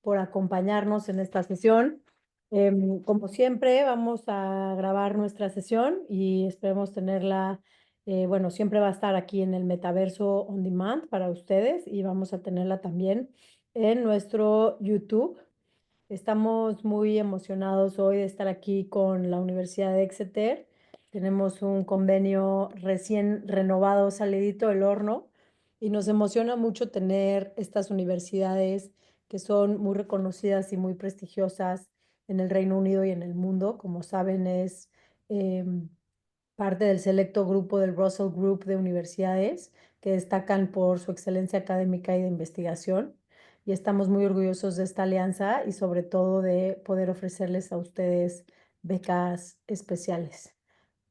por acompañarnos en esta sesión. Como siempre, vamos a grabar nuestra sesión y esperemos tenerla, bueno, siempre va a estar aquí en el Metaverso On Demand para ustedes y vamos a tenerla también en nuestro YouTube. Estamos muy emocionados hoy de estar aquí con la Universidad de Exeter. Tenemos un convenio recién renovado, salidito del horno, y nos emociona mucho tener estas universidades que son muy reconocidas y muy prestigiosas en el Reino Unido y en el mundo. Como saben, es parte del selecto grupo del Russell Group de universidades que destacan por su excelencia académica y de investigación. Y estamos muy orgullosos de esta alianza y sobre todo de poder ofrecerles a ustedes becas especiales.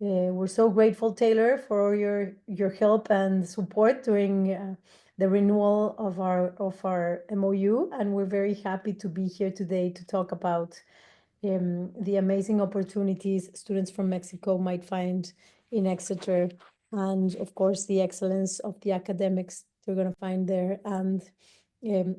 We're so grateful, Taylor, for your help and support during the renewal of our MOU, and we're very happy to be here today to talk about the amazing opportunities students from Mexico might find in Exeter, and of course the excellence of the academics they're going to find there, and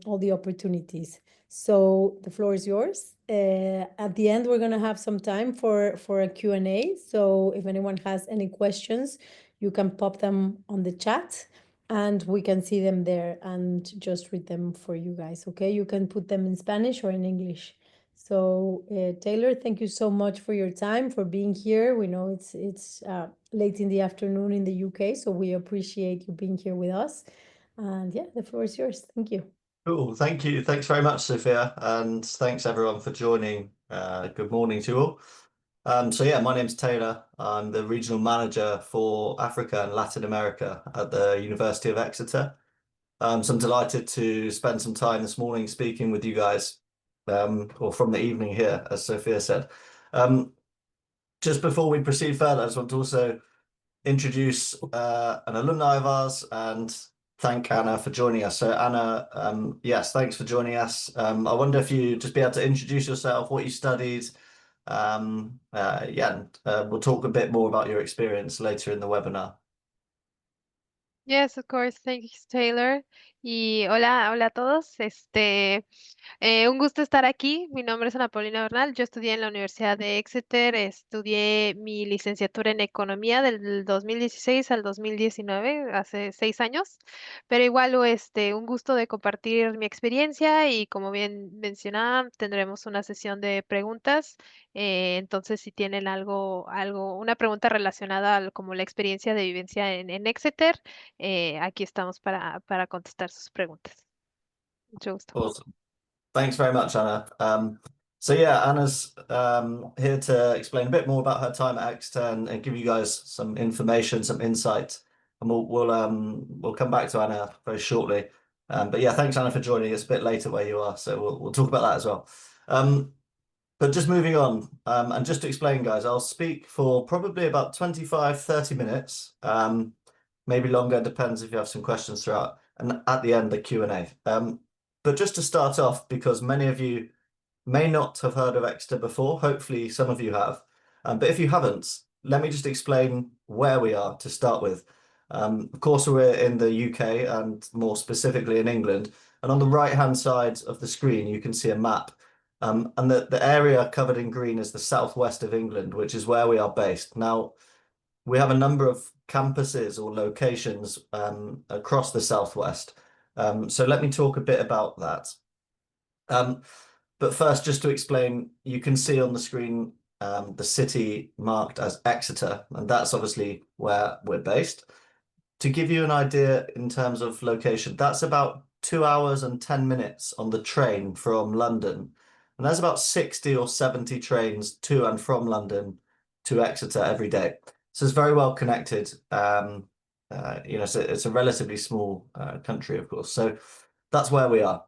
all the opportunities. So the floor is yours. At the end, we're going to have some time for a Q&A. So if anyone has any questions, you can pop them on the chat and we can see them there and just read them for you guys. Okay, you can put them in Spanish or in English. So Taylor, thank you so much for your time, for being here. We know it's late in the afternoon in the UK, so we appreciate you being here with us. And yeah, the floor is yours. Thank you. Cool. Thank you. Thanks very much, Sophia. And thanks everyone for joining. Good morning to you all. So yeah, my name's Taylor. I'm the regional manager for Africa and Latin America at the University of Exeter. So I'm delighted to spend some time this morning speaking with you guys, or from the evening here, as Sophia said. Just before we proceed further, I just want to also introduce an alumni of ours and thank Anna for joining us. So Anna, yes, thanks for joining us. I wonder if you just be able to introduce yourself, what you studied. Yeah, and we'll talk a bit more about your experience later in the webinar. Yes, of course. Thanks, Taylor. Y hola a todos. Un gusto estar aquí. Mi nombre es Ana Paulina Bernal. Yo estudié en la Universidad de Exeter. Estudié mi licenciatura en Economía del 2016 al 2019, hace 6 años. Pero igual, un gusto de compartir mi experiencia y como bien mencionaba, tendremos una sesión de preguntas. Entonces, si tienen una pregunta relacionada como la experiencia de vivencia en Exeter, aquí estamos para contestar sus preguntas. Mucho gusto. Awesome. Thanks very much, Anna. So yeah, Anna's here to explain a bit more about her time at Exeter and give you guys some information, some insight, and we'll come back to Anna very shortly. But yeah, thanks Anna for joining us a bit later where you are, so we'll talk about that as well. But just moving on, and just to explain, guys, I'll speak for probably about 25-30 minutes, maybe longer, depends if you have some questions throughout, and at the end, the Q&A. But just to start off, because many of you may not have heard of Exeter before, hopefully some of you have, but if you haven't, let me just explain where we are to start with. Of course, we're in the UK and more specifically in England, and on the right-hand side of the screen, you can see a map. And the area covered in green is the southwest of England, which is where we are based. Now, we have a number of campuses or locations across the southwest. So let me talk a bit about that. But first, just to explain, you can see on the screen the city marked as Exeter, and that's obviously where we're based. To give you an idea in terms of location, that's about 2 hours and 10 minutes on the train from London. And there's about 60 or 70 trains to and from London to Exeter every day. So it's very well connected. So it's a relatively small country, of course. So that's where we are.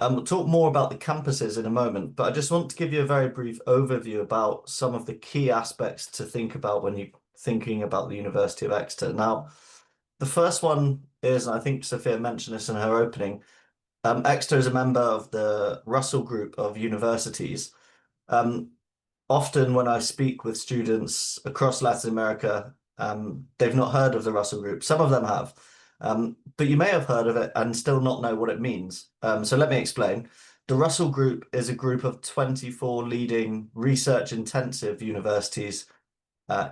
We'll talk more about the campuses in a moment, but I just want to give you a very brief overview about some of the key aspects to think about when you're thinking about the University of Exeter. Now, the first one is, and I think Sophia mentioned this in her opening, Exeter is a member of the Russell Group of universities. Often when I speak with students across Latin America, they've not heard of the Russell Group. Some of them have, but you may have heard of it and still not know what it means. So let me explain. The Russell Group is a group of 24 leading research-intensive universities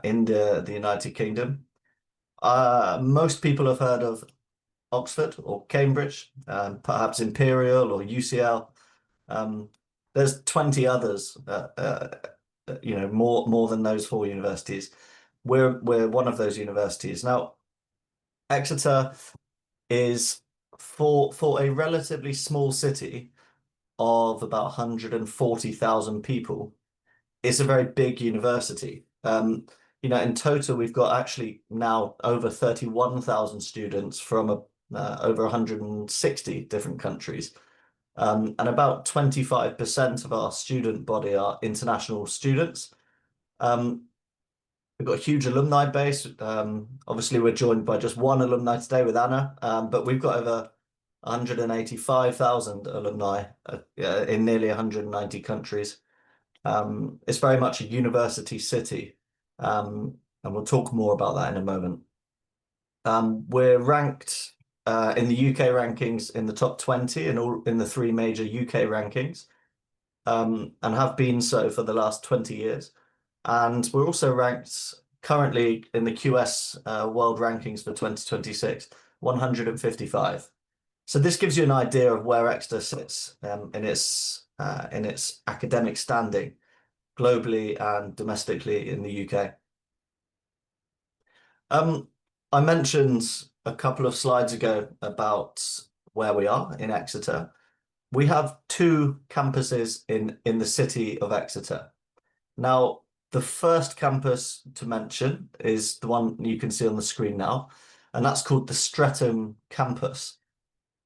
in the United Kingdom. Most people have heard of Oxford or Cambridge, perhaps Imperial or UCL. There's 20 others, more than those four universities. We're one of those universities. Now, Exeter is for a relatively small city of about 140,000 people. It's a very big university. In total, we've got actually now over 31,000 students from over 160 different countries. And about 25% of our student body are international students. We've got a huge alumni base. Obviously, we're joined by just one alumni today with Anna, but we've got over 185,000 alumni in nearly 190 countries. It's very much a university city, and we'll talk more about that in a moment. We're ranked in the UK rankings in the top 20 in the three major UK rankings, and have been so for the last 20 years. And we're also ranked currently in the QS World Rankings for 2026, 155. So this gives you an idea of where Exeter sits in its academic standing globally and domestically in the UK. I mentioned a couple of slides ago about where we are in Exeter. We have two campuses in the city of Exeter. Now, the first campus to mention is the one you can see on the screen now, and that's called the Streatham campus.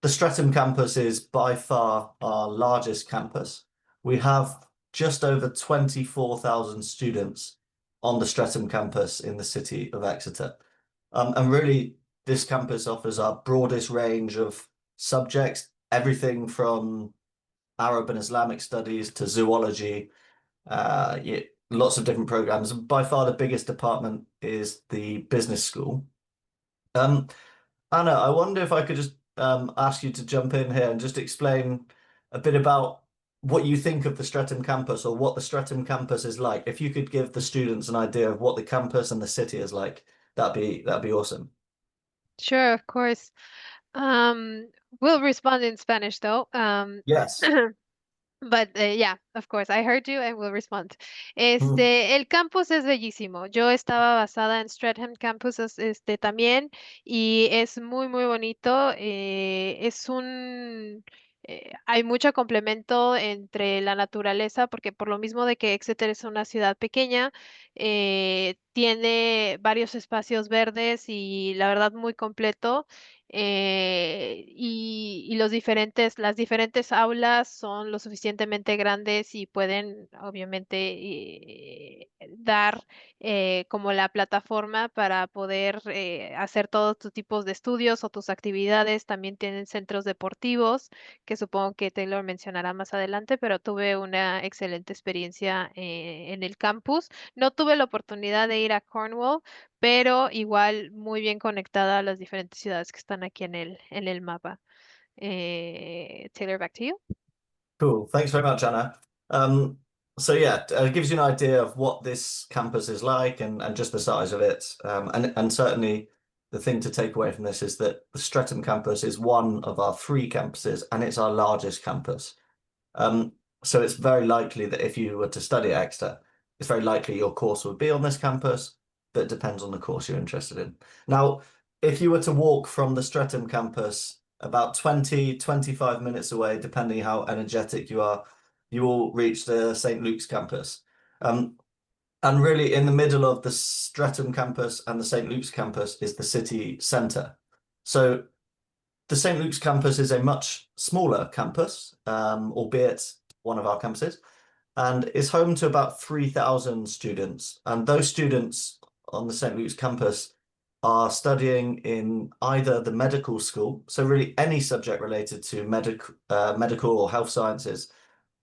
The Streatham campus is by far our largest campus. We have just over 24,000 students on the Streatham campus in the city of Exeter. And really, this campus offers our broadest range of subjects, everything from Arab and Islamic studies to zoology, lots of different programs. By far the biggest department is the business school. Anna, I wonder if I could just ask you to jump in here and just explain a bit about what you think of the Streatham campus, or what the Streatham campus is like. If you could give the students an idea of what the campus and the city is like, that'd be awesome. Sure, of course. We'll respond in Spanish though. Yes. But yeah, of course, I heard you and will respond. Mm. El campus es bellísimo. Yo estaba basada en Streatham Campus también y es muy, muy bonito. Hay mucho complemento entre la naturaleza porque por lo mismo de que Exeter es una ciudad pequeña, tiene varios espacios verdes y la verdad muy completo. Y las diferentes aulas son lo suficientemente grandes y pueden obviamente dar como la plataforma para poder hacer todos tus tipos de estudios o tus actividades. También tienen centros deportivos, que supongo que Taylor mencionará más adelante, pero tuve una excelente experiencia en el campus. No tuve la oportunidad de ir a Cornwall, pero igual muy bien conectada a las diferentes ciudades que están aquí en el mapa. Taylor, back to you. Cool. Thanks very much, Anna. So yeah, it gives you an idea of what this campus is like and just the size of it. And certainly the thing to take away from this is that the Streatham campus is one of our three campuses, and it's our largest campus. So it's very likely that if you were to study at Exeter, it's very likely your course would be on this campus, but it depends on the course you're interested in. Now, if you were to walk from the Streatham campus about 25 minutes away, depending how energetic you are, you will reach the St. Luke's campus. And really in the middle of the Streatham campus and the St. Luke's campus is the city centre. So the St. Luke's campus is a much smaller campus, albeit one of our campuses, and is home to about 3,000 students. And those students on the St. Luke's campus are studying in either the medical school, so really any subject related to medical or health sciences,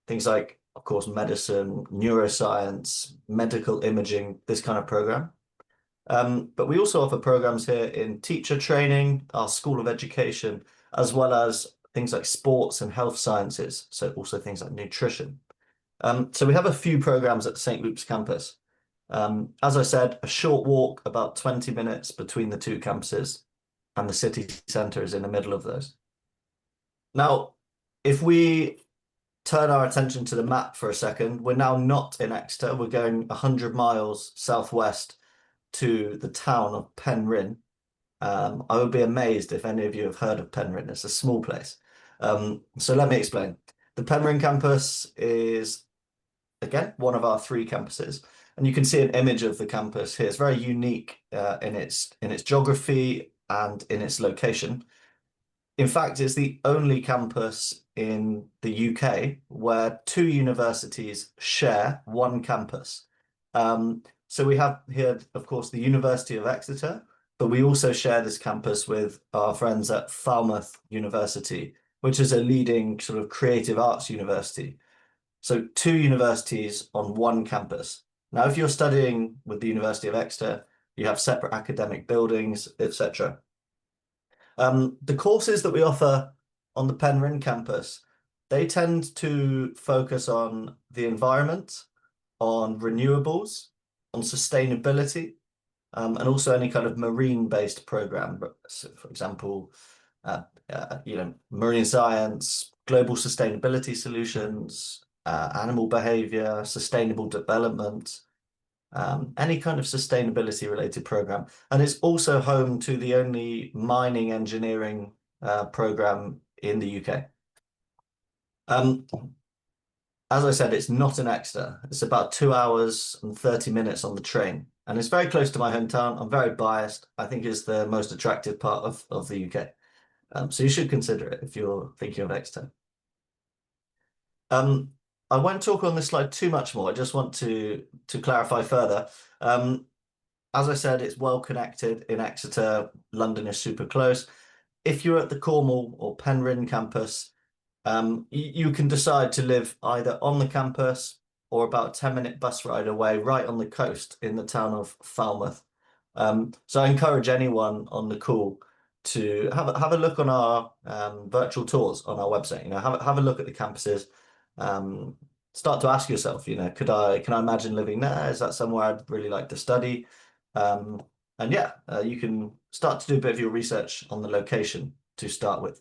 things like, of course, medicine, neuroscience, medical imaging, this kind of program. But we also offer programs here in teacher training, our School of Education, as well as things like sports and health sciences, so also things like nutrition. So we have a few programs at the St. Luke's campus. As I said, a short walk, about 20 minutes between the two campuses, and the city centre is in the middle of those. Now, if we turn our attention to the map for a second, we're now not in Exeter. We're going 100 miles southwest to the town of Penryn. I would be amazed if any of you have heard of Penryn. It's a small place. So let me explain. The Penryn campus is, again, one of our 3 campuses. And you can see an image of the campus here. It's very unique in its geography and in its location. In fact, it's the only campus in the UK where 2 universities share one campus. So we have here, of course, the University of Exeter, but we also share this campus with our friends at Falmouth University, which is a leading sort of creative arts university. So 2 universities on one campus. Now, if you're studying with the University of Exeter, you have separate academic buildings, etc. The courses that we offer on the Penryn campus, they tend to focus on the environment, on renewables, on sustainability, and also any kind of marine-based program. So for example, marine science, global sustainability solutions, animal behavior, sustainable development, any kind of sustainability related program. And it's also home to the only mining engineering program in the UK. As I said, it's not in Exeter. It's about 2 hours and 30 minutes on the train. And it's very close to my hometown. I'm very biased. I think it's the most attractive part of the UK. So you should consider it if you're thinking of Exeter. I won't talk on this slide too much more. I just want to clarify further. As I said, it's well connected in Exeter. London is super close. If you're at the Cornwall or Penryn campus, you can decide to live either on the campus or about a 10-minute bus ride away, right on the coast in the town of Falmouth. So I encourage anyone on the call to have a look on our virtual tours on our website. Have a look at the campuses. Start to ask yourself, can I imagine living there? Is that somewhere I'd really like to study? And yeah, you can start to do a bit of your research on the location to start with.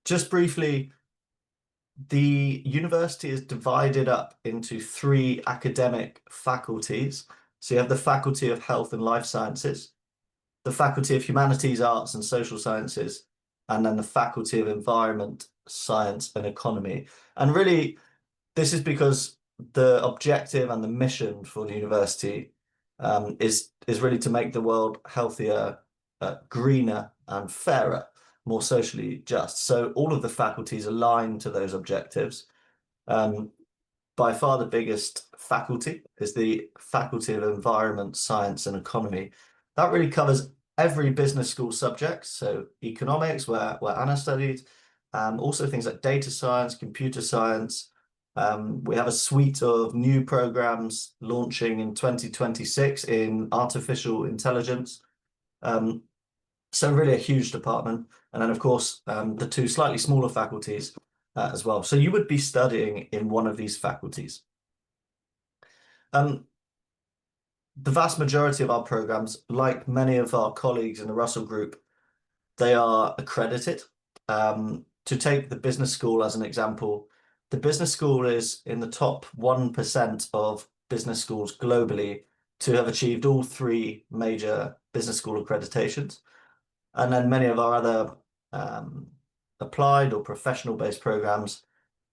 Just briefly, the university is divided up into 3 academic faculties. So you have the Faculty of Health and Life Sciences, the Faculty of Humanities, Arts and Social Sciences, and then the Faculty of Environment, Science and Economy. And really, this is because the objective and the mission for the university is really to make the world healthier, greener and fairer, more socially just. So all of the faculties align to those objectives. By far the biggest faculty is the Faculty of Environment, Science and Economy. That really covers every business school subject. So economics, where Anna studied, also things like data science, computer science. We have a suite of new programs launching in 2026 in artificial intelligence. So really a huge department. And then, of course, the 2 slightly smaller faculties as well. So you would be studying in one of these faculties. The vast majority of our programs, like many of our colleagues in the Russell Group, they are accredited. To take the business school as an example, the business school is in the top 1% of business schools globally to have achieved all 3 major business school accreditations. And then many of our other applied or professional-based programs,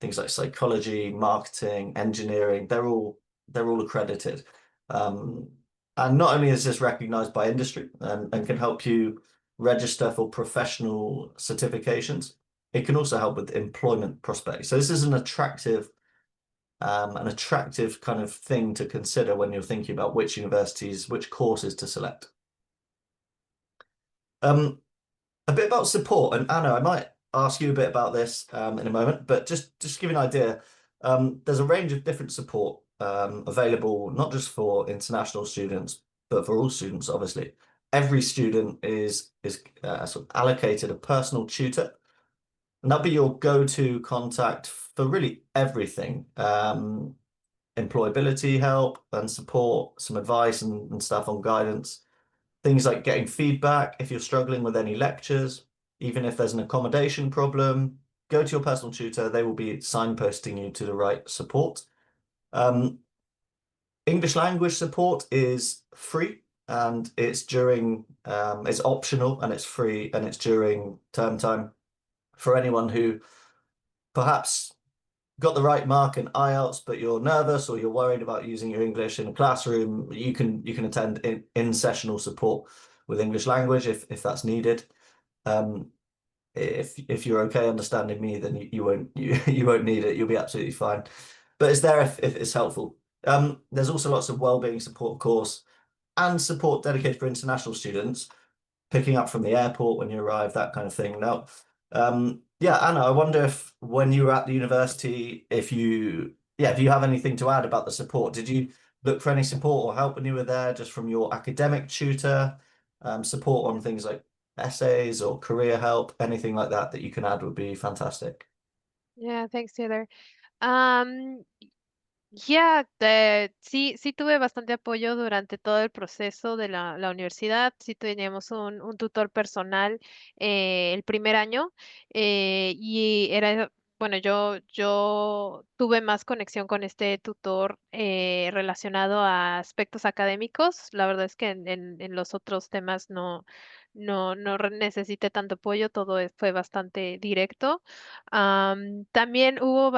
things like psychology, marketing, engineering, they're all accredited. And not only is this recognized by industry and can help you register for professional certifications, it can also help with employment prospects. So this is an attractive kind of thing to consider when you're thinking about which universities, which courses to select. A bit about support, and Anna, I might ask you a bit about this in a moment, but just to give you an idea, there's a range of different support available not just for international students, but for all students, obviously. Every student is sort of allocated a personal tutor, and that'll be your go-to contact for really everything. Employability help and support, some advice and stuff on guidance. Things like getting feedback if you're struggling with any lectures, even if there's an accommodation problem, go to your personal tutor. They will be signposting you to the right support. English language support is free and it's optional and it's free and it's during term time for anyone who perhaps got the right mark in IELTS, but you're nervous or you're worried about using your English in a classroom. You can attend in sessional support with English language if that's needed. If you're okay understanding me, then you won't you won't need it. You'll be absolutely fine. But it's there if it's helpful. There's also lots of wellbeing support, of course, and support dedicated for international students, picking up from the airport when you arrive, that kind of thing. Now, yeah, Anna, I wonder if when you were at the university, if you have anything to add about the support. Did you look for any support or help when you were there, just from your academic tutor, support on things like essays or career help, anything like that that you can add would be fantastic. Yeah, thanks, Taylor. Sí tuve bastante apoyo durante todo el proceso de la universidad. Sí teníamos un tutor personal el primer año y bueno, yo tuve más conexión con este tutor relacionado a aspectos académicos. La verdad es que en los otros temas no necesité tanto apoyo, fue bastante directo. También hubo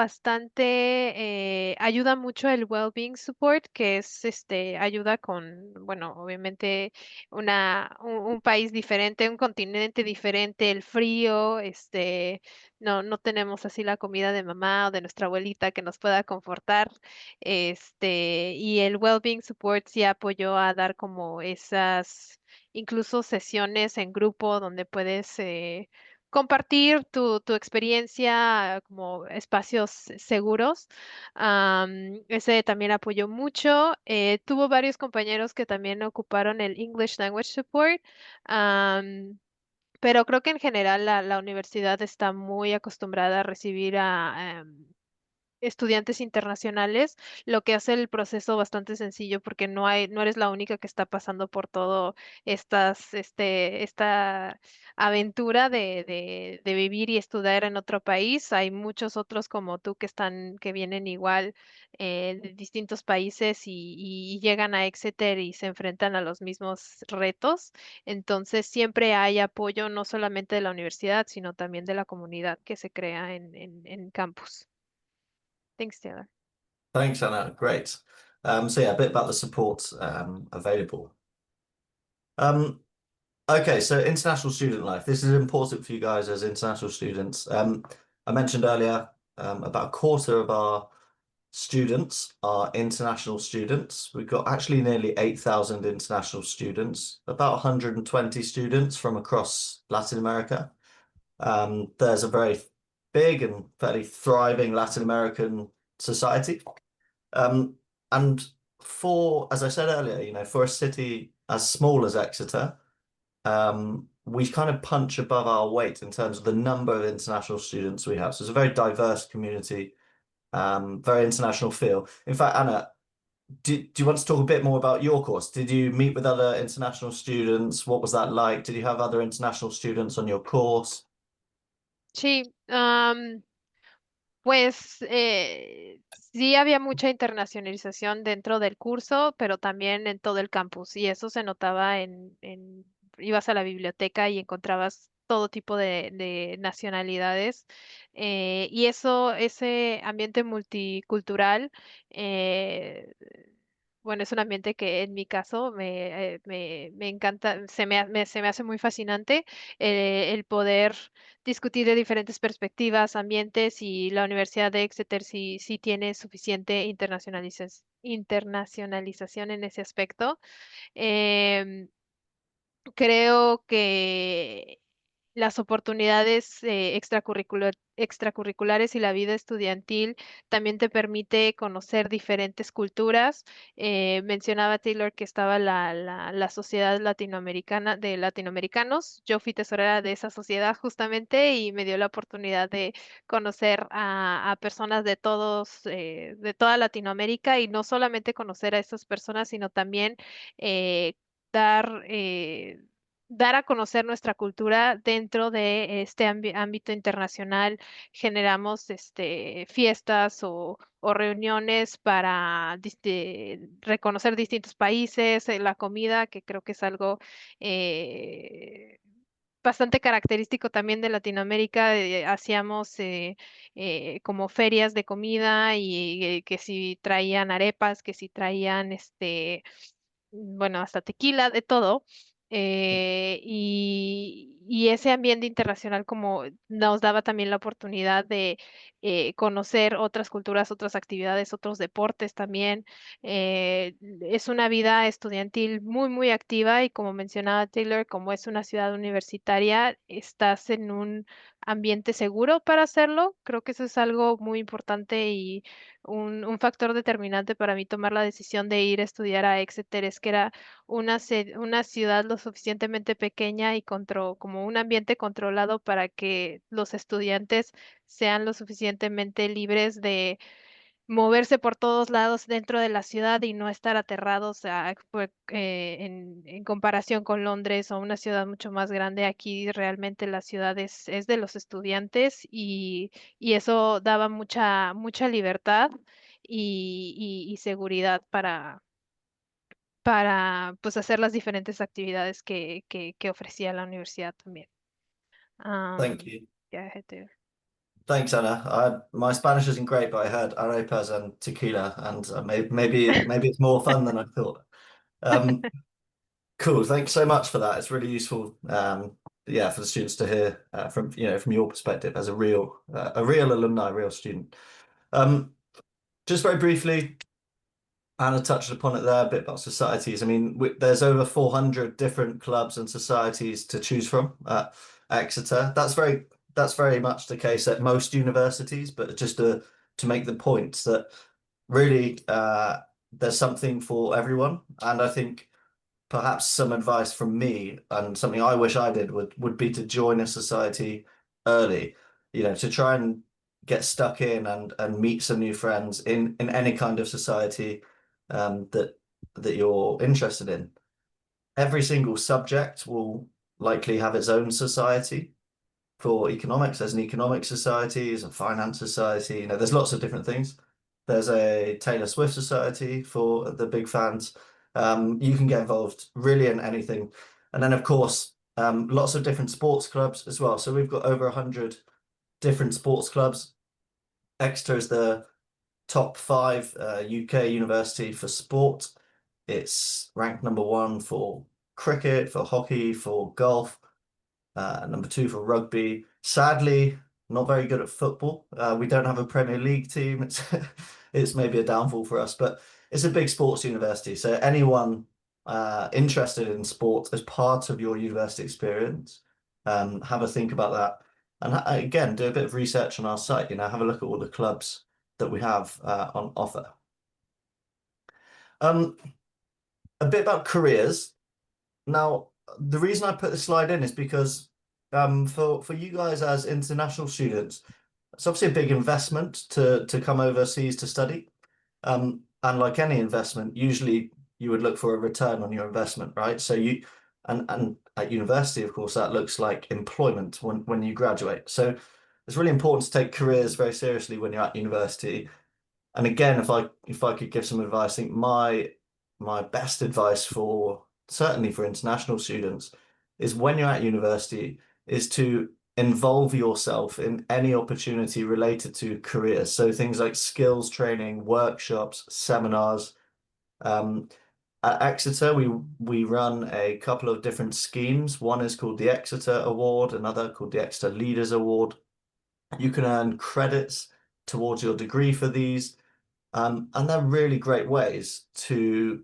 ayuda mucho el well-being support, que es ayuda con, bueno, obviamente un país diferente, un continente diferente, el frío, no tenemos así la comida de mamá o de nuestra abuelita que nos pueda confortar, y el well-being support sí apoyó a dar como esas, incluso sesiones en grupo donde puedes compartir tu experiencia como espacios seguros. Ese también apoyó mucho. Tuvo varios compañeros que también ocuparon el English Language Support. Pero creo que en general la universidad está muy acostumbrada a recibir a estudiantes internacionales, lo que hace el proceso bastante sencillo porque no eres la única que está pasando por todo esta aventura de vivir y estudiar en otro país. Hay muchos otros como tú que vienen igual de distintos países y llegan a Exeter y se enfrentan a los mismos retos. Entonces siempre hay apoyo no solamente de la universidad, sino también de la comunidad que se crea en campus. Thanks, Taylor. Thanks, Anna. Great. So yeah, a bit about the support available. Okay, so international student life. This is important for you guys as international students. I mentioned earlier about a quarter of our students are international students. We've got actually nearly 8,000 international students, about 120 students from across Latin America. There's a very big and fairly thriving Latin American society. And as I said earlier, for a city as small as Exeter, we kind of punch above our weight in terms of the number of international students we have. So it's a very diverse community, very international feel. In fact, Anna, do you want to talk a bit more about your course? Did you meet with other international students? What was that like? Did you have other international students on your course? Sí, pues sí había mucha internacionalización dentro del curso, pero también en todo el campus y eso se notaba ibas a la biblioteca y encontrabas todo tipo de nacionalidades y ese ambiente multicultural, eh, bueno, es un ambiente que en mi caso me encanta, se me hace muy fascinante el poder discutir de diferentes perspectivas, ambientes y la Universidad de Exeter sí tiene suficiente internacionalización en ese aspecto. Em, Creo que las oportunidades extracurriculares y la vida estudiantil también te permite conocer diferentes culturas. Mencionaba Taylor que estaba la sociedad latinoamericana de latinoamericanos. Yo fui tesorera de esa sociedad justamente y me dio la oportunidad de conocer a personas de de toda Latinoamérica y no solamente conocer a esas personas, sino también eh, dar, dar a conocer nuestra cultura dentro de este ámbito internacional. Generamos fiestas o reuniones para reconocer distintos países, la comida, que creo que es algo eh, bastante característico también de Latinoamérica. Hacíamos como ferias de comida y que si traían arepas, que si traían bueno, hasta tequila, de todo. Y ese ambiente internacional como nos daba también la oportunidad de conocer otras culturas, otras actividades, otros deportes también. Es una vida estudiantil muy, muy activa y como mencionaba Taylor, como es una ciudad universitaria, estás en un ambiente seguro para hacerlo. Creo que eso es algo muy importante y un factor determinante para mí tomar la decisión de ir a estudiar a Exeter es que era una ciudad lo suficientemente pequeña y como un ambiente controlado para que los estudiantes sean lo suficientemente libres de moverse por todos lados dentro de la ciudad y no estar aterrados en comparación con Londres o una ciudad mucho más grande. Aquí realmente la ciudad es de los estudiantes y eso daba mucha libertad y seguridad para pues hacer las diferentes actividades que ofrecía la universidad también. Thank Um, you. yeah, Heather. Thanks, Anna. My Spanish isn't great, but I heard arepas and tequila, and maybe it's more fun than I thought. Um, cool. Thanks so much for that. It's really useful, yeah, for the students to hear from from your perspective as a real alumni, a real student. Um, just very briefly, Anna touched upon it there, a bit about societies. I mean, there's over 400 different clubs and societies to choose from at Exeter. That's very much the case at most universities, but just to make the point that really there's something for everyone. And I think perhaps some advice from me and something I wish I did would be to join a society early, to try and get stuck in and meet some new friends in any kind of society that you're interested in. Every single subject will likely have its own society. For economics, there's an economic society, there's a finance society, there's lots of different things. There's a Taylor Swift society for the big fans. You can get involved really in anything. And then, of course, lots of different sports clubs as well. So we've got over 100 different sports clubs. Exeter is the top 5 UK university for sport. It's ranked number 1 for cricket, for hockey, for golf, number 2 for rugby. Sadly, not very good at football. We don't have a Premier League team. It's maybe a downfall for us, but it's a big sports university. So anyone interested in sport as part of your university experience, have a think about that. And again, do a bit of research on our site. Have a look at all the clubs that we have on offer. A bit about careers. Now, the reason I put this slide in is because for you guys as international students, it's obviously a big investment to come overseas to study. And like any investment, usually you would look for a return on your investment, right? So and at university, of course, that looks like employment when you graduate. So it's really important to take careers very seriously when you're at university. And again, if I could give some advice, I think my best advice for certainly for international students is when you're at university is to involve yourself in any opportunity related to careers. So things like skills training, workshops, seminars. At Exeter, we run a couple of different schemes. One is called the Exeter Award, another called the Exeter Leaders Award. You can earn credits towards your degree for these. And they're really great ways to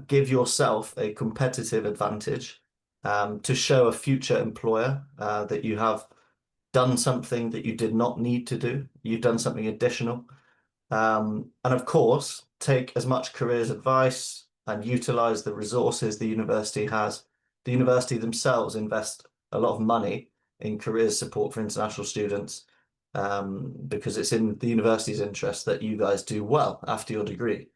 give yourself a competitive advantage to show a future employer that you have done something that you did not need to do. You've done something additional. And of course, take as much careers advice and utilize the resources the university has. The university themselves invest a lot of money in careers support for international students because it's in the university's interest that you guys do well after your degree.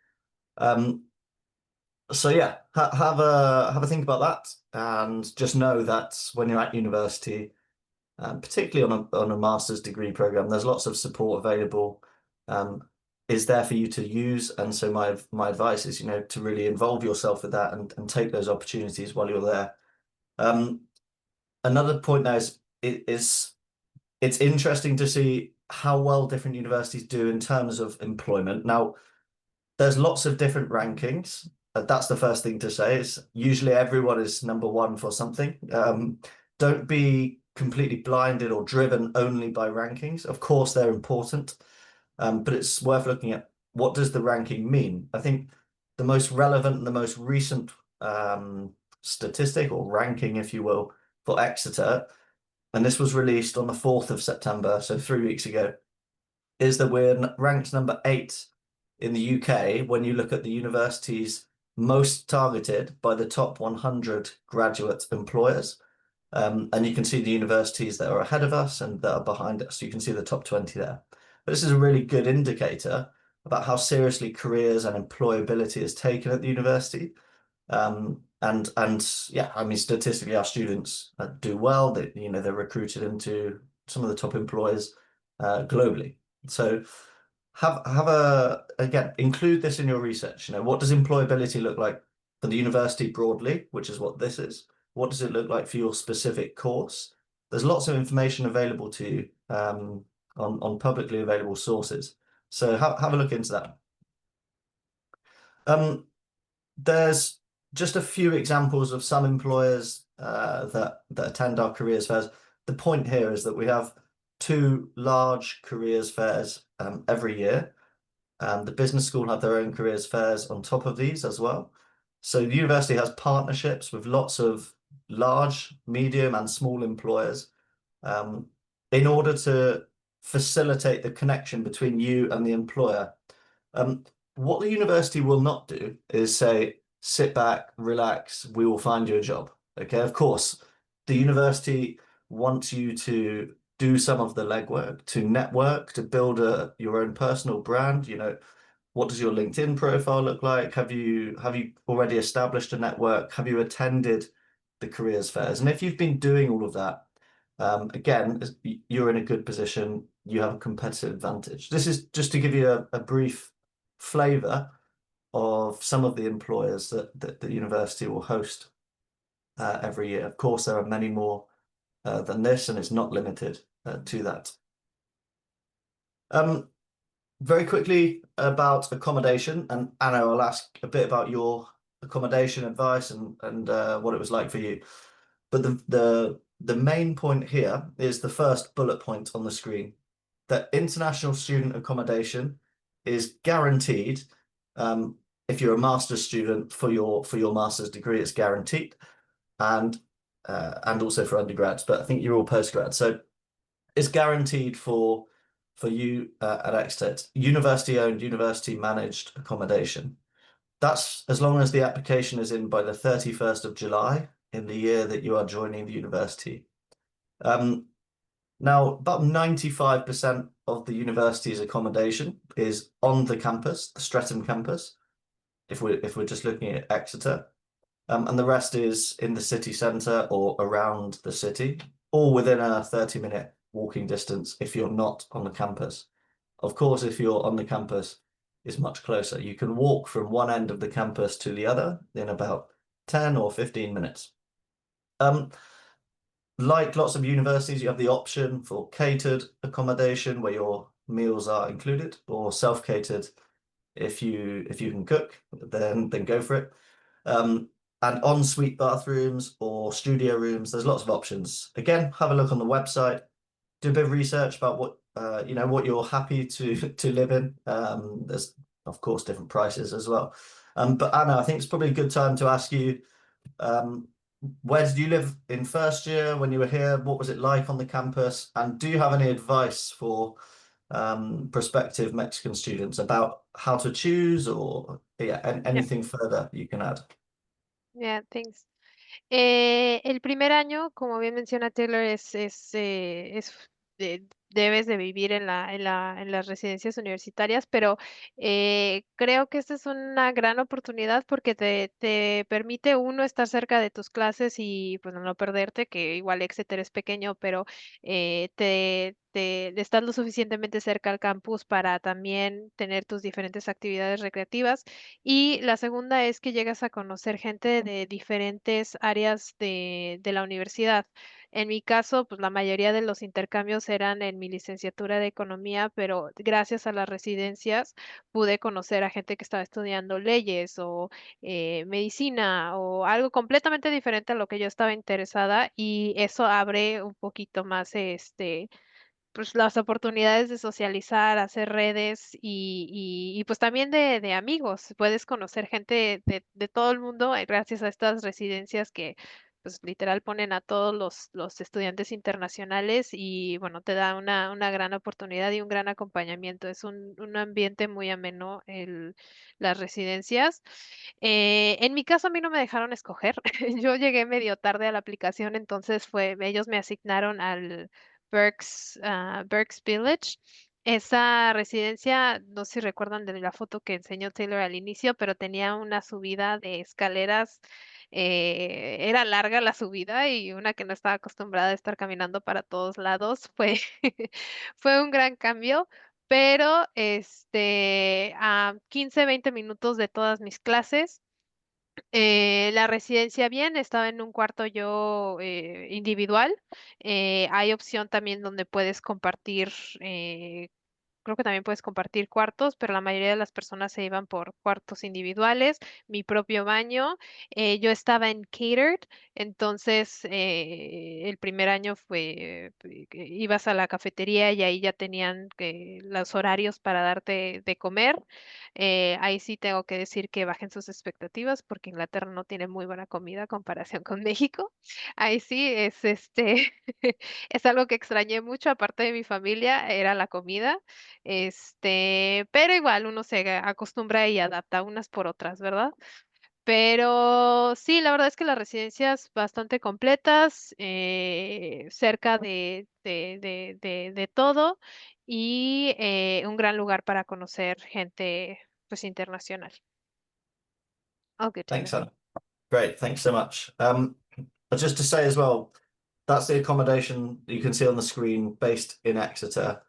So yeah, have a think about that, and just know that when you're at university, particularly on a master's degree program, there's lots of support available. Is there for you to use, and so my advice is, you know, to really involve yourself with that and take those opportunities while you're there. Another point there is it's interesting to see how well different universities do in terms of employment. Now, there's lots of different rankings. That's the first thing to say. Is usually everyone is number one for something. Don't be completely blinded or driven only by rankings. Of course, they're important, but it's worth looking at what does the ranking mean. I think the most relevant and the most recent statistic or ranking, if you will, for Exeter, and this was released on the 4th of September, so 3 weeks ago, is that we're ranked number 8 in the UK when you look at the universities most targeted by the top 100 graduate employers. And you can see the universities that are ahead of us and that are behind us. You can see the top 20 there. But this is a really good indicator about how seriously careers and employability is taken at the university. And yeah, I mean, statistically, our students do well. They're recruited into some of the top employers globally. So again, include this in your research. You know, what does employability look like for the university broadly, which is what this is? What does it look like for your specific course? There's lots of information available to you on publicly available sources. So have a look into that. There's just a few examples of some employers that attend our careers fairs. The point here is that we have 2 large careers fairs every year. The business school have their own careers fairs on top of these as well. So the university has partnerships with lots of large, medium, and small employers in order to facilitate the connection between you and the employer. What the university will not do is say, sit back, relax, we will find you a job. Okay, of course, the university wants you to do some of the legwork, to network, to build your own personal brand. You know, what does your LinkedIn profile look like? Have you already established a network? Have you attended the careers fairs? And if you've been doing all of that, again, you're in a good position. You have a competitive advantage. This is just to give you a brief flavor of some of the employers that the university will host every year. Of course, there are many more than this, and it's not limited to that. Very quickly about accommodation, and Anna, I'll ask a bit about your accommodation advice and what it was like for you. But the main point here is the first bullet point on the screen, that international student accommodation is guaranteed. If you're a master's student for your master's degree, it's guaranteed, and also for undergrads. But I think you're all postgrad, so it's guaranteed for you at Exeter. University-owned, university-managed accommodation. That's as long as the application is in by the 31st of July in the year that you are joining the university. Now, about 95% of the university's accommodation is on the campus, the Streatham campus, if we're just looking at Exeter. And the rest is in the city centre or around the city, all within a 30-minute walking distance if you're not on the campus. Of course, if you're on the campus, it's much closer. You can walk from one end of the campus to the other in about 10 or 15 minutes. Like lots of universities, you have the option for catered accommodation where your meals are included, or self-catered if you can cook, then go for it. And ensuite bathrooms or studio rooms, there's lots of options. Again, have a look on the website, do a bit of research about what what you're happy to live in. There's of course different prices as well. But Anna, I think it's probably a good time to ask you, where did you live in first year when you were here? What was it like on the campus? And do you have any advice for prospective Mexican students about how to choose, or Yeah, anything further you can add? yeah, thanks. El primer año, como bien menciona Taylor, debes de vivir en las residencias universitarias, pero creo que esta es una gran oportunidad porque te permite uno estar cerca de tus clases y pues no perderte, que igual Exeter es pequeño, pero estás lo suficientemente cerca al campus para también tener tus diferentes actividades recreativas. Y la segunda es que llegas a conocer gente de diferentes áreas de la universidad. En mi caso, pues la mayoría de los intercambios eran en mi licenciatura de economía, pero gracias a las residencias pude conocer a gente que estaba estudiando leyes o medicina o algo completamente diferente a lo que yo estaba interesada y eso abre un poquito más pues las oportunidades de socializar, hacer redes y pues también de amigos. Puedes conocer gente de todo el mundo gracias a estas residencias que pues literal ponen a todos los estudiantes internacionales y bueno, te da una gran oportunidad y un gran acompañamiento. Es un ambiente muy ameno las residencias. En mi caso a mí no me dejaron escoger. Yo llegué medio tarde a la aplicación, entonces ellos me asignaron al Berks Village. Esa residencia, no sé si recuerdan de la foto que enseñó Taylor al inicio, pero tenía una subida de escaleras. Era larga la subida y una que no estaba acostumbrada a estar caminando para todos lados. Fue un gran cambio, pero a 15, 20 minutos de todas mis clases. La residencia bien, estaba en un cuarto yo individual. Hay opción también donde puedes compartir, eh, creo que también puedes compartir cuartos, pero la mayoría de las personas se iban por cuartos individuales, mi propio baño. Yo estaba en catered, entonces el primer año que ibas a la cafetería y ahí ya tenían los horarios para darte de comer. Ahí sí tengo que decir que bajen sus expectativas porque Inglaterra no tiene muy buena comida a comparación con México. Ahí sí es es algo que extrañé mucho, aparte de mi familia, era la comida. Pero igual uno se acostumbra y adapta unas por otras, ¿verdad? Pero sí, la verdad es que las residencias bastante completas, cerca de todo y un gran lugar para conocer gente pues internacional. Oh, good, Thanks, Taylor. Anna. Great, thanks so much. Just to say as well, that's the accommodation you can see on the screen based in Exeter.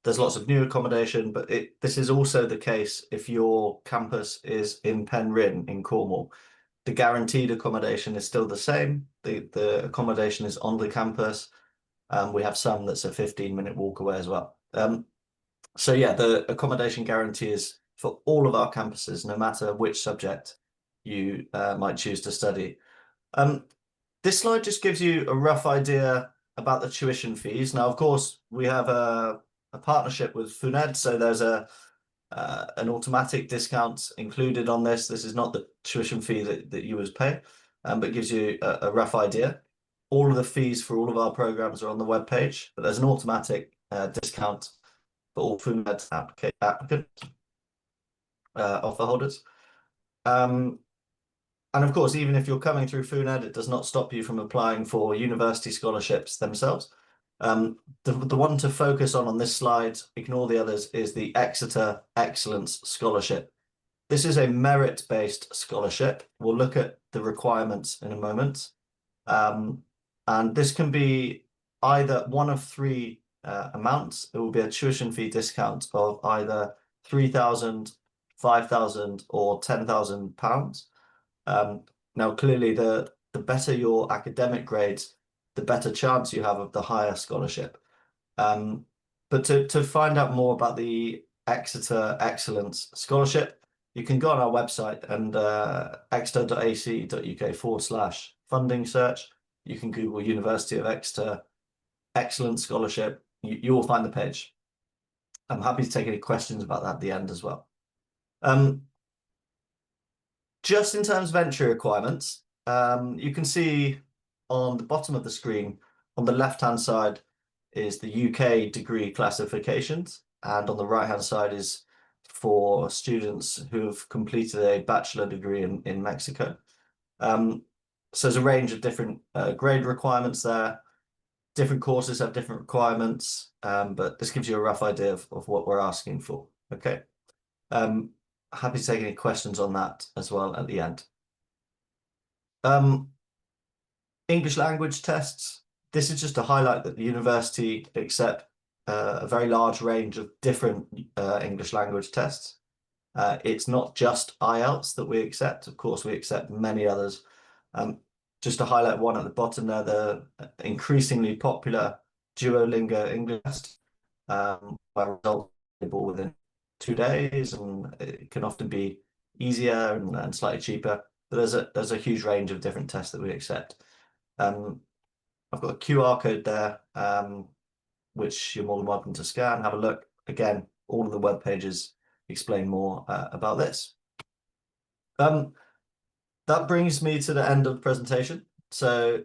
There's lots of new accommodation, but this is also the case if your campus is in Penryn in Cornwall. The guaranteed accommodation is still the same. The accommodation is on the campus. We have some that's a 15-minute walk away as well. So yeah, the accommodation guarantee is for all of our campuses, no matter which subject you might choose to study. This slide just gives you a rough idea about the tuition fees. Now, of course, we have a partnership with FUNED, so there's an automatic discount included on this. This is not the tuition fee that you would pay, but gives you a rough idea. All of the fees for all of our programs are on the web page, but there's an automatic discount for all FUNED applicants, offer holders. And of course, even if you're coming through FUNED, it does not stop you from applying for university scholarships themselves. The one to focus on this slide, ignore the others, is the Exeter Excellence Scholarship. This is a merit-based scholarship. We'll look at the requirements in a moment. And this can be either one of three amounts. It will be a tuition fee discount of either £3,000, £5,000 or £10,000. Now, clearly, the better your academic grades, the better chance you have of the higher scholarship. But to find out more about the Exeter Excellence Scholarship, you can go on our website and exeter.ac.uk/funding search. You can Google University of Exeter Excellence Scholarship. You will find the page. I'm happy to take any questions about that at the end as well. Just in terms of entry requirements, you can see on the bottom of the screen, on the left-hand side is the UK degree classifications, and on the right-hand side is for students who've completed a bachelor degree in Mexico. So there's a range of different grade requirements there. Different courses have different requirements, but this gives you a rough idea of what we're asking for. Okay. Happy to take any questions on that as well at the end. English language tests. This is just to highlight that the university accept a very large range of different English language tests. It's not just IELTS that we accept. Of course, we accept many others. Just to highlight one at the bottom there, the increasingly popular Duolingo English test, where results are available within 2 days, and it can often be easier and slightly cheaper. But there's a huge range of different tests that we accept. I've got a QR code there, which you're more than welcome to scan, have a look. Again, all of the web pages explain more about this. That brings me to the end of the presentation. So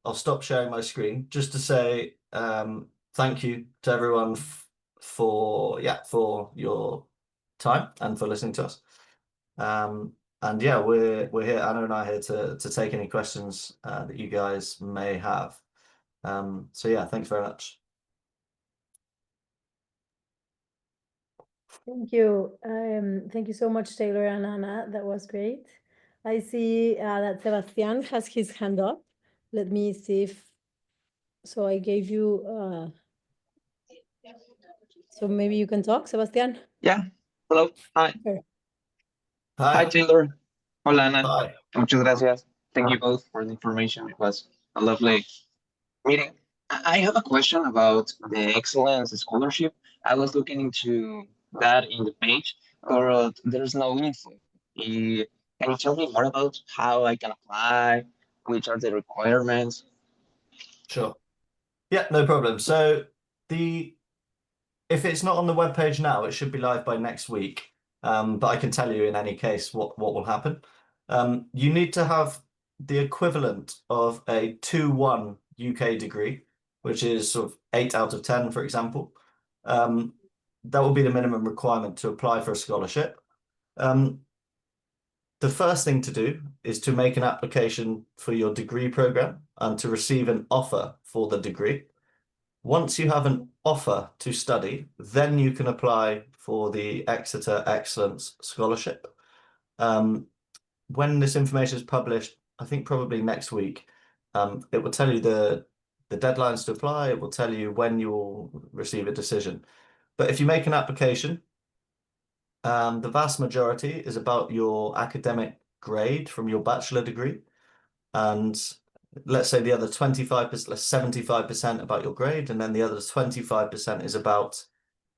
I'll stop sharing my screen just to say thank you to everyone for your time and for listening to us. And yeah, we're here, Anna and I are here to take any questions that you guys may have. So yeah, thanks very much. Thank you. Thank you so much, Taylor and Anna. That was great. I see that Sebastian has his hand up. Let me see if, so I gave you, so maybe you can talk, Sebastian? Yeah. Hello. Hi. Sure. Hi, Taylor. Hola, Ana. Hi. Muchas gracias. Thank you both for the information. It was a lovely meeting. I have a question about the Excellence Scholarship. I was looking into that in the page, but there's no info. Can you tell me more about how I can apply? Which are the requirements? Sure. Yeah, no problem. So if it's not on the webpage now, it should be live by next week. But I can tell you in any case what will happen. You need to have the equivalent of a 2-1 UK degree, which is sort of 8 out of 10, for example. That will be the minimum requirement to apply for a scholarship. The first thing to do is to make an application for your degree program and to receive an offer for the degree. Once you have an offer to study, then you can apply for the Exeter Excellence Scholarship. When this information is published, I think probably next week, it will tell you the deadlines to apply. It will tell you when you will receive a decision. But if you make an application, the vast majority is about your academic grade from your bachelor degree. And let's say the other 25%, 75% about your grade, and then the other 25% is about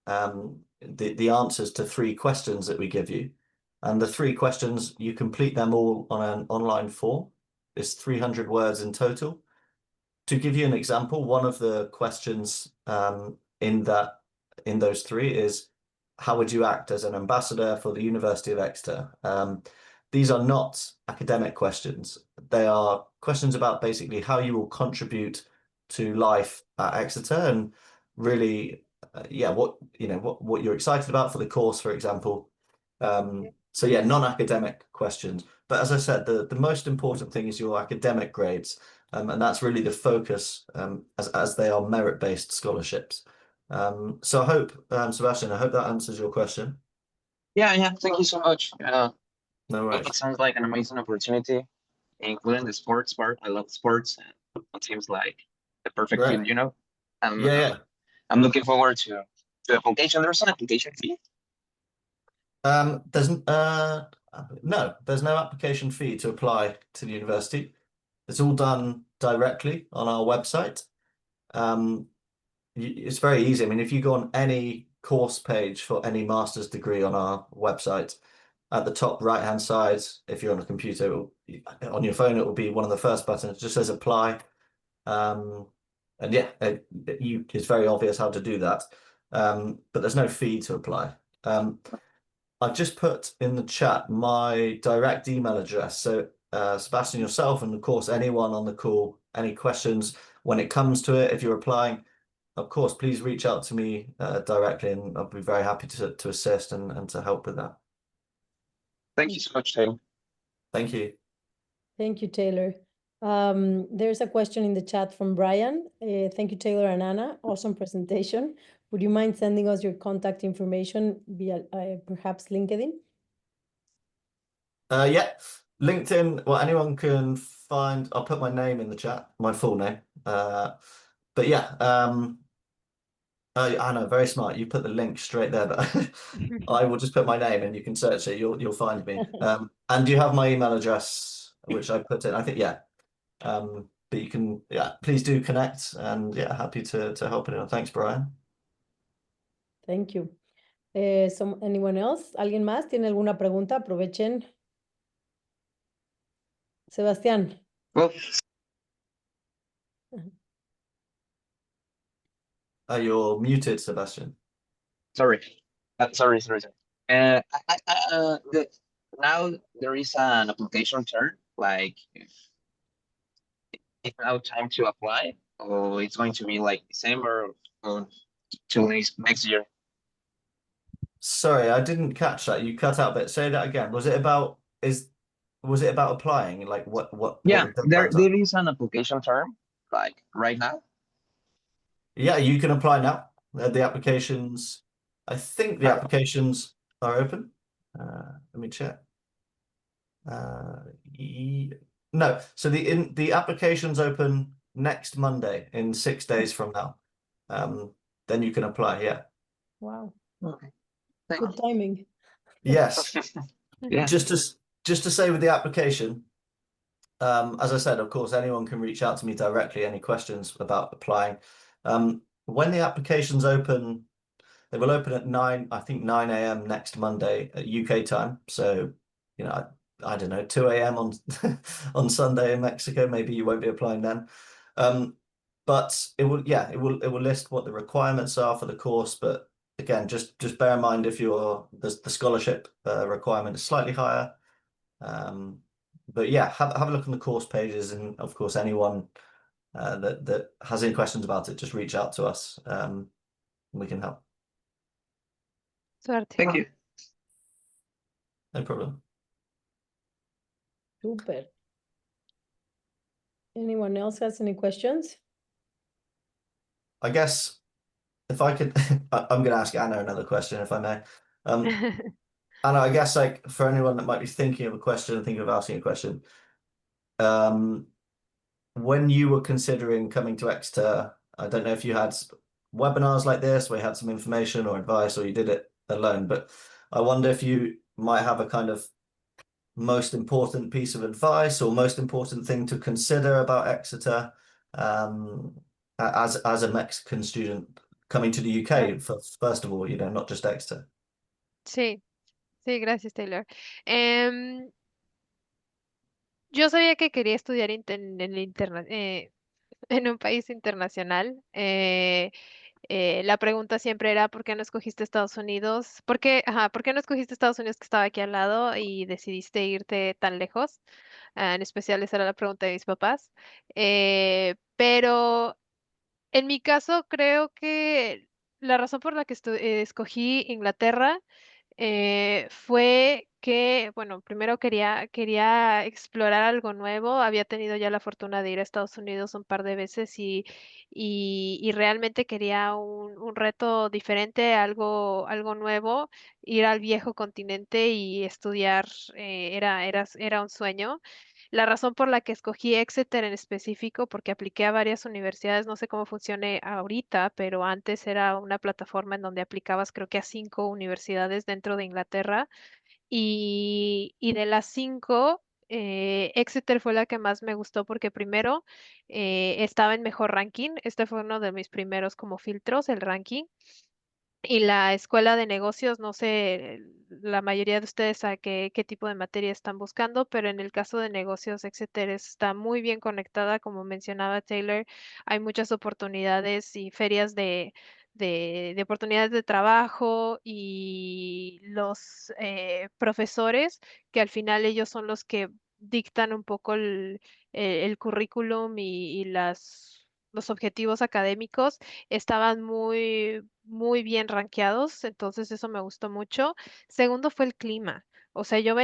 the answers to 3 questions that we give you. And the 3 questions, you complete them all on an online form. It's 300 words in total. To give you an example, one of the questions in those 3 is, how would you act as an ambassador for the University of Exeter? These are not academic questions. They are questions about basically how you will contribute to life at Exeter and really, what you're excited about for the course, for example. So yeah, non-academic questions. But as I said, the most important thing is your academic grades, and that's really the focus, as they are merit-based scholarships. So I hope, Sebastian, I hope that answers your question. Yeah. Thank you so much. No worries. It sounds like an amazing opportunity, including the sports part. I love sports, and it seems like the perfect Great. fit, you know? Yeah. I'm looking forward to the application. There's an application fee? There's no application fee to apply to the university. It's all done directly on our website. It's very easy. I mean, if you go on any course page for any master's degree on our website, at the top right-hand side, if you're on a computer, on your phone, it will be one of the first buttons. It just says apply. And yeah, it's very obvious how to do that. But there's no fee to apply. I've just put in the chat my direct email address. So Sebastian, yourself, and of course anyone on the call, any questions when it comes to it, if you're applying, of course, please reach out to me directly, and I'll be very happy to assist and to help with that. Thank you so much, Taylor. Thank you. Thank you, Taylor. There's a question in the chat from Brian. Thank you, Taylor and Anna. Awesome presentation. Would you mind sending us your contact information via perhaps LinkedIn? Yeah, LinkedIn. Well, anyone can find. I'll put my name in the chat, my full name. But yeah, I know, very smart. You put the link straight there, but I will just put my name and you can search it. You'll find me. And you have my email address, which I put in. I think yeah. But you can, yeah, please do connect, and yeah, happy to help anyone. Thanks, Brian. Thank you. Anyone else? ¿Alguien más tiene alguna pregunta? Aprovechen. Sebastián. Well, You're muted, Sebastian. sorry. Sorry. Now there is an application term, like it's now time to apply, or it's going to be like December or till next year. Sorry, I didn't catch that. You cut out a bit. Say that again. Was it about applying? Like what Yeah, the deadlines are? there is an application term, like right now. Yeah, you can apply now. The applications, I think the applications are open. Let me check. No, so the applications open next Monday, in 6 days from now. Then you can apply. Yeah. Wow. Okay. Good timing. Yes. Yeah. Just to say with the application, as I said, of course, anyone can reach out to me directly, any questions about applying. When the applications open, they will open at 9 a.m. next Monday at UK time. So, you know, I don't know, 2 a.m. on on Sunday in Mexico. Maybe you won't be applying then. But it will list what the requirements are for the course. But again, just bear in mind if the scholarship requirement is slightly higher. But yeah, have a look on the course pages, and of course, anyone that has any questions about it, just reach out to us. We can help. Suerte. Thank you. No problem. Super. Anyone else has any questions? I guess if I could, I'm going to ask Anna another question, if I may. Anna, I guess like for anyone that might be thinking of a question and thinking of asking a question, when you were considering coming to Exeter, I don't know if you had webinars like this where you had some information or advice, or you did it alone, but I wonder if you might have a kind of most important piece of advice or most important thing to consider about Exeter as a Mexican student coming to the UK, first of all, you know, not just Exeter. Sí, sí, gracias, Taylor. Yo sabía que quería estudiar en un país internacional. La pregunta siempre era, ¿por qué no escogiste Estados Unidos? ¿Por qué no escogiste Estados Unidos que estaba aquí al lado y decidiste irte tan lejos? En especial esa era la pregunta de mis papás. Pero en mi caso creo que la razón por la que escogí Inglaterra fue que, bueno, primero quería explorar algo nuevo. Había tenido ya la fortuna de ir a Estados Unidos un par de veces y realmente quería un reto diferente, algo nuevo, ir al viejo continente y estudiar, era un sueño. La razón por la que escogí Exeter en específico, porque apliqué a varias universidades, no sé cómo funcione ahorita, pero antes era una plataforma en donde aplicabas creo que a 5 universidades dentro de Inglaterra y de las 5, Exeter fue la que más me gustó porque primero estaba en mejor ranking. Este fue uno de mis primeros como filtros, el ranking. Y la escuela de negocios, no sé, la mayoría de ustedes a qué tipo de materia están buscando, pero en el caso de negocios, Exeter está muy bien conectada, como mencionaba Taylor, hay muchas oportunidades y ferias de oportunidades de trabajo y los profesores, que al final ellos son los que dictan un poco el currículum y los objetivos académicos estaban muy bien rankeados, entonces eso me gustó mucho. Segundo fue el clima. O sea, yo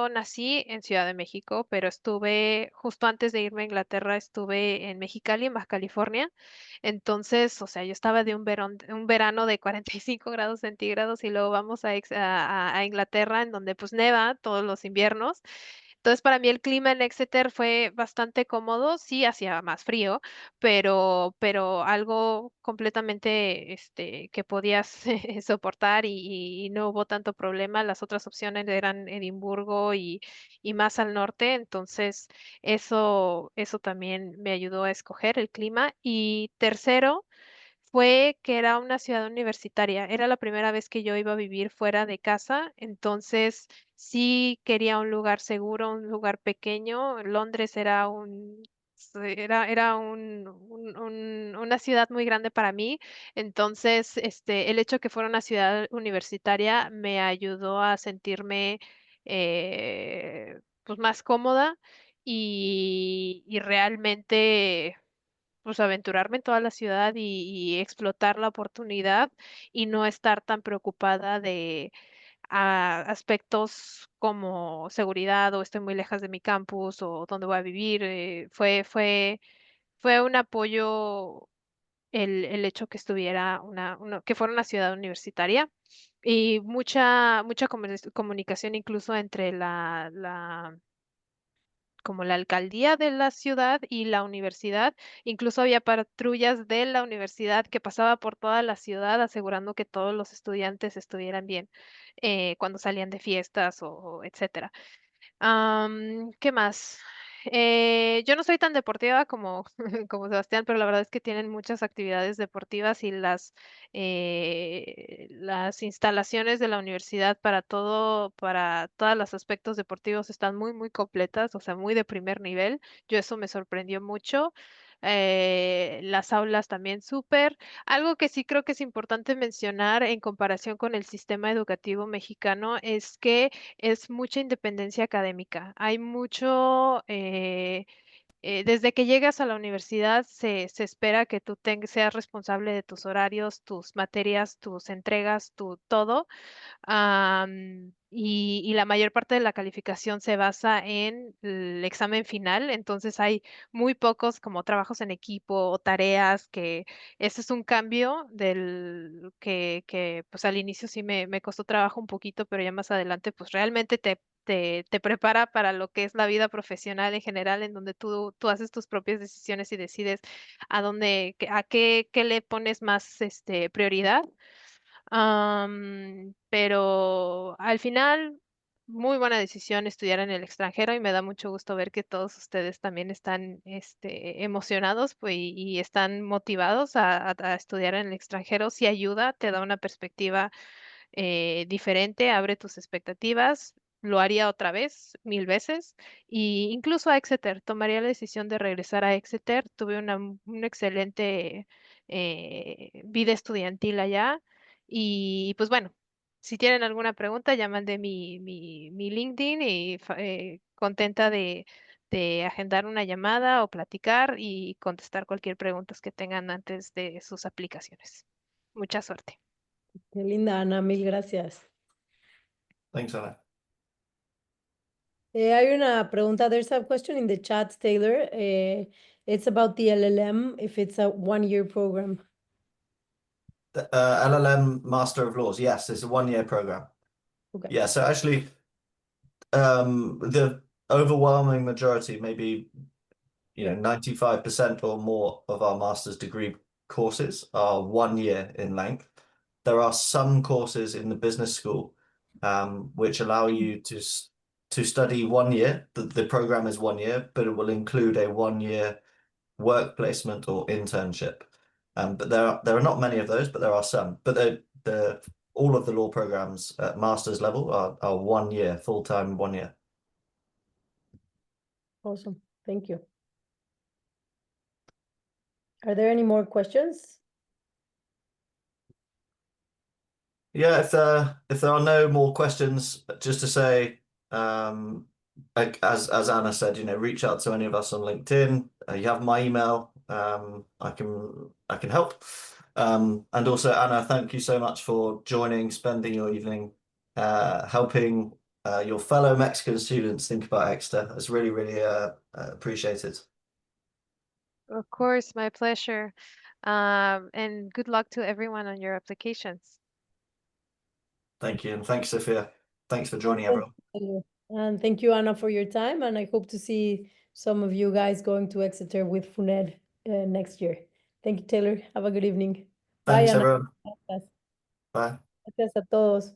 nací en Ciudad de México, pero estuve, justo antes de irme a Inglaterra, estuve en Mexicali, en Baja California. Entonces, o sea, yo estaba de un verano de 45 grados centígrados y luego vamos a Inglaterra, en donde pues neva todos los inviernos. Entonces, para mí el clima en Exeter fue bastante cómodo, sí hacía más frío, pero algo completamente que podías soportar y no hubo tanto problema. Las otras opciones eran Edimburgo y más al norte, entonces eso también me ayudó a escoger el clima. Y tercero, fue que era una ciudad universitaria. Era la primera vez que yo iba a vivir fuera de casa, entonces sí quería un lugar seguro, un lugar pequeño. Londres era una ciudad muy grande para mí, entonces el hecho que fuera una ciudad universitaria me ayudó a sentirme pues más cómoda y realmente pues aventurarme en toda la ciudad y explotar la oportunidad y no estar tan preocupada de aspectos como seguridad o estoy muy lejos de mi campus o dónde voy a vivir. Fue un apoyo el hecho que estuviera que fuera una ciudad universitaria y mucha comunicación incluso entre como la alcaldía de la ciudad y la universidad. Incluso había patrullas de la universidad que pasaba por toda la ciudad asegurando que todos los estudiantes estuvieran bien cuando salían de fiestas o etcétera. ¿Qué más? Yo no soy tan deportiva como, como Sebastián, pero la verdad es que tienen muchas actividades deportivas y las instalaciones de la universidad para todos los aspectos deportivos están muy completas, o sea, muy de primer nivel. Yo eso me sorprendió mucho. Las aulas también súper. Algo que sí creo que es importante mencionar en comparación con el sistema educativo mexicano es que es mucha independencia académica. Hay mucho, desde que llegas a la universidad se espera que tú seas responsable de tus horarios, tus materias, tus entregas, tu todo. Y la mayor parte de la calificación se basa en el examen final, entonces hay muy pocos como trabajos en equipo o tareas que ese es un cambio del que pues al inicio sí me costó trabajo un poquito, pero ya más adelante pues realmente te prepara para lo que es la vida profesional en general, en donde tú haces tus propias decisiones y decides qué le pones más prioridad. Pero al final, muy buena decisión estudiar en el extranjero y me da mucho gusto ver que todos ustedes también están emocionados pues, y están motivados a estudiar en el extranjero. Si ayuda, te da una perspectiva diferente, abre tus expectativas. Lo haría otra vez, 1000 veces. Y incluso a Exeter, tomaría la decisión de regresar a Exeter. Tuve un excelente vida estudiantil allá. Y pues bueno, si tienen alguna pregunta, ya mandé mi LinkedIn y contenta de agendar una llamada o platicar y contestar cualquier pregunta que tengan antes de sus aplicaciones. Mucha suerte. Qué linda, Ana, mil gracias. Thanks, Anna. Hay una pregunta. There's a question in the chat, Taylor. It's about the LLM, if it's a one-year program. The, LLM Master of Laws, yes, it's a 1-year program. Okay. Yeah, so actually, the overwhelming majority, maybe 95% or more of our master's degree courses are 1 year in length. There are some courses in the business school which allow you to study 1 year. The program is 1 year, but it will include a 1-year work placement or internship. But there are not many of those, but there are some. But all of the law programs at master's level are 1 year, full-time 1 year. Awesome. Thank you. Are there any more questions? Yeah, if there are no more questions, just to say as Anna said, reach out to any of us on LinkedIn. You have my email. I can help. And also, Anna, thank you so much for joining, spending your evening, helping your fellow Mexican students think about Exeter. It's really, really appreciated. Of course, my pleasure. And good luck to everyone on your applications. Thank you, and thanks, Sophia. Thanks for joining, everyone. And thank you, Anna, for your time. And I hope to see some of you guys going to Exeter with FUNED next year. Thank you, Taylor. Have a good evening. Thanks, Bye, Ana. everyone. Gracias. Bye. Gracias a todos.